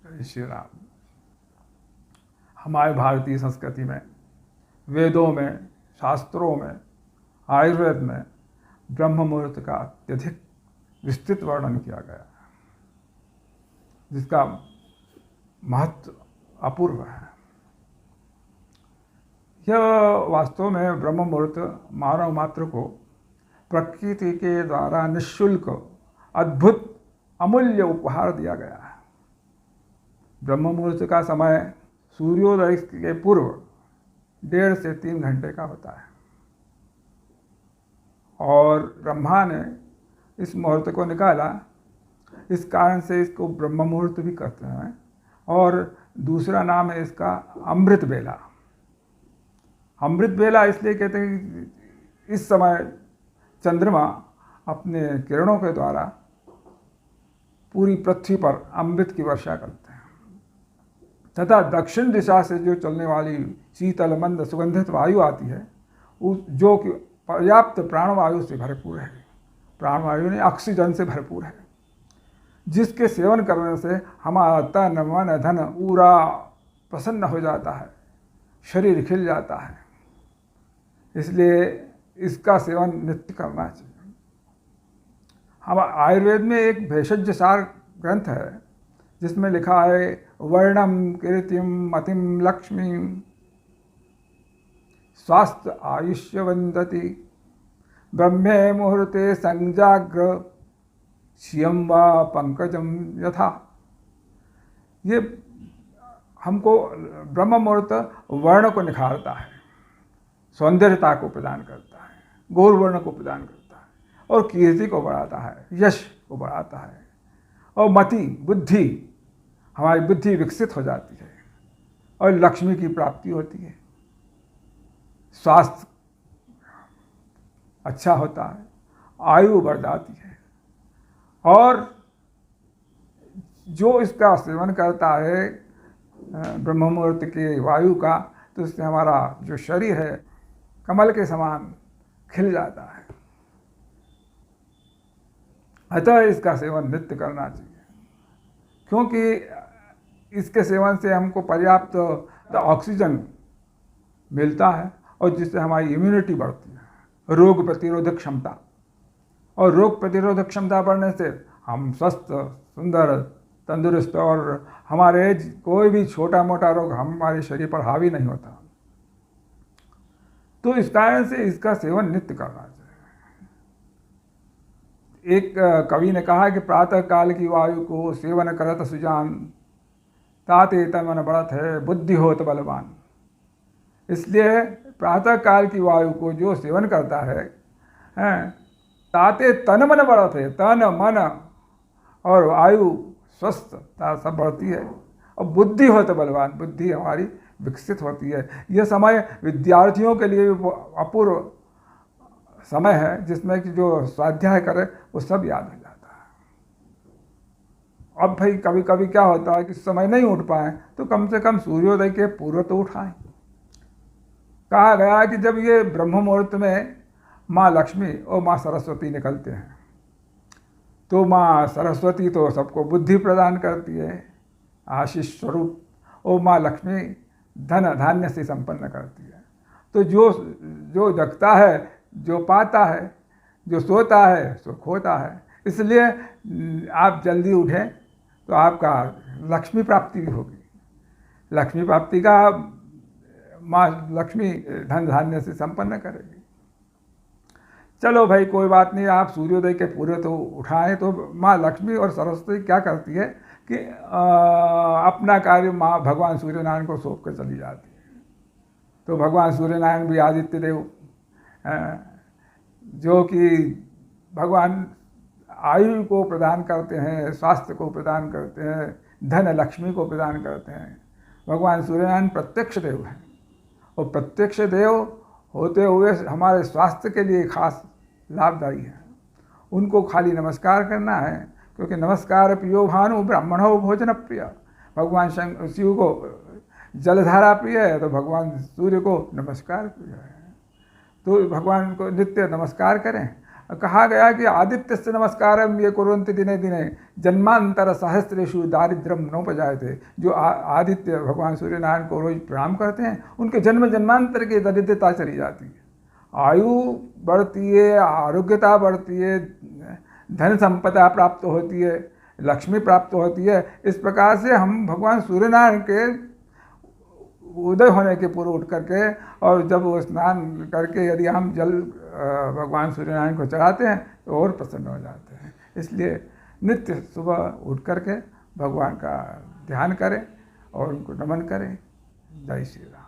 श्री राम। हमारे भारतीय संस्कृति में, वेदों में, शास्त्रों में, आयुर्वेद में ब्रह्म मुहूर्त का अत्यधिक विस्तृत वर्णन किया गया है, जिसका महत्व अपूर्व है। यह वास्तव में ब्रह्म मुहूर्त मानव मात्र को प्रकृति के द्वारा निःशुल्क अद्भुत अमूल्य उपहार दिया गया है। ब्रह्म मुहूर्त का समय सूर्योदय के पूर्व 1.5 से 3 घंटे का होता है और ब्रह्मा ने इस मुहूर्त को निकाला। इस कारण से इसको ब्रह्म मुहूर्त भी कहते हैं और दूसरा नाम है इसका अमृत बेला। अमृत बेला इसलिए कहते हैं कि इस समय चंद्रमा अपने किरणों के द्वारा पूरी पृथ्वी पर अमृत की वर्षा करते हैं तथा दक्षिण दिशा से जो चलने वाली शीतल मंद सुगंधित वायु आती है जो कि पर्याप्त प्राणवायु से भरपूर है, प्राणवायु ने ऑक्सीजन से भरपूर है, जिसके सेवन करने से हमारा तन मन धन पूरा प्रसन्न हो जाता है, शरीर खिल जाता है। इसलिए इसका सेवन नित्य करना चाहिए। हम आयुर्वेद में एक भेषज सार ग्रंथ है जिसमें लिखा है वर्णम कीर्तिम मतिम लक्ष्मी स्वास्थ्य आयुष्यवंदति ब्रह्मे मुहूर्ते संजाग्र श्रियम व पंकजम यथा। ये हमको ब्रह्म मुहूर्त वर्ण को निखारता है, सौंदर्यता को प्रदान करता है, गौर वर्ण को प्रदान करता है और कीर्ति को बढ़ाता है, यश को बढ़ाता है और मति बुद्धि, हमारी बुद्धि विकसित हो जाती है और लक्ष्मी की प्राप्ति होती है, स्वास्थ्य अच्छा होता है, आयु बढ़ जाती है। और जो इसका सेवन करता है ब्रह्म मुहूर्त के वायु का, तो उससे हमारा जो शरीर है कमल के समान खिल जाता है। अतः इसका सेवन नित्य करना चाहिए, क्योंकि इसके सेवन से हमको पर्याप्त ऑक्सीजन मिलता है और जिससे हमारी इम्यूनिटी बढ़ती है, रोग प्रतिरोधक क्षमता, और रोग प्रतिरोधक क्षमता बढ़ने से हम स्वस्थ सुंदर तंदुरुस्त और हमारे कोई भी छोटा मोटा रोग हमारे शरीर पर हावी नहीं होता। तो इस कारण से इसका सेवन नित्य करना चाहिए। एक कवि ने कहा कि प्रातः काल की वायु को सेवन करत सुजान ताते तन मन बढ़त है बुद्धि होत बलवान। इसलिए प्रातः काल की वायु को जो सेवन करता है ताते तन मन बढ़त है, तन मन और वायु स्वस्थता सब बढ़ती है और बुद्धि होत बलवान, बुद्धि हमारी विकसित होती है। यह समय विद्यार्थियों के लिए अपूर्व समय है जिसमें कि जो स्वाध्याय करे वो सब याद हो जाता है। अब भाई कभी कभी क्या होता है कि समय नहीं उठ पाए तो कम से कम सूर्योदय के पूर्व तो उठाएं। कहा गया कि जब ये ब्रह्म मुहूर्त में माँ लक्ष्मी और माँ सरस्वती निकलते हैं तो माँ सरस्वती तो सबको बुद्धि प्रदान करती है, आशीष स्वरूप, और माँ लक्ष्मी धन धान्य से संपन्न करती है। तो जो जगता है, जो पाता है, जो सोता है सो खोता है। इसलिए आप जल्दी उठें तो आपका लक्ष्मी प्राप्ति भी होगी। लक्ष्मी प्राप्ति का माँ लक्ष्मी धन धान्य से संपन्न करेगी। चलो भाई कोई बात नहीं, आप सूर्योदय के पूर्व तो उठाएं। तो माँ लक्ष्मी और सरस्वती क्या करती है कि अपना कार्य माँ भगवान सूर्यनारायण को सौंप कर चली जाती है। तो भगवान सूर्यनारायण भी आदित्य देव जो कि भगवान आयु को प्रदान करते हैं, स्वास्थ्य को प्रदान करते हैं, धन लक्ष्मी को प्रदान करते हैं। भगवान सूर्यनारायण प्रत्यक्ष देव हैं और प्रत्यक्ष देव होते हुए हमारे स्वास्थ्य के लिए खास लाभदायी है। उनको खाली नमस्कार करना है, क्योंकि नमस्कार प्रियो भानु ब्राह्मणो भोजन प्रिय। भगवान शिव को जलधारा प्रिय है तो भगवान सूर्य को नमस्कार प्रिय है। तो भगवान को नित्य नमस्कार करें कहा गया कि आदित्यस्य नमस्कारम ये कुर्वन्ति दिने दिने जन्मांतर सहस्रेषु दारिद्र्यम नोपजायते। जो आदित्य भगवान सूर्य नारायण को रोज प्रणाम करते हैं, उनके जन्म जन्मांतर की दरिद्रता चली जाती है, आयु बढ़ती है, आरोग्यता बढ़ती है, धन संपदा प्राप्त होती है, लक्ष्मी प्राप्त होती है। इस प्रकार से हम भगवान सूर्यनारायण के उदय होने के पूर्व उठ करके और जब वो स्नान करके यदि हम जल भगवान सूर्यनारायण को चढ़ाते हैं तो और प्रसन्न हो जाते हैं। इसलिए नित्य सुबह उठ करके भगवान का ध्यान करें और उनको नमन करें। जय श्री राम।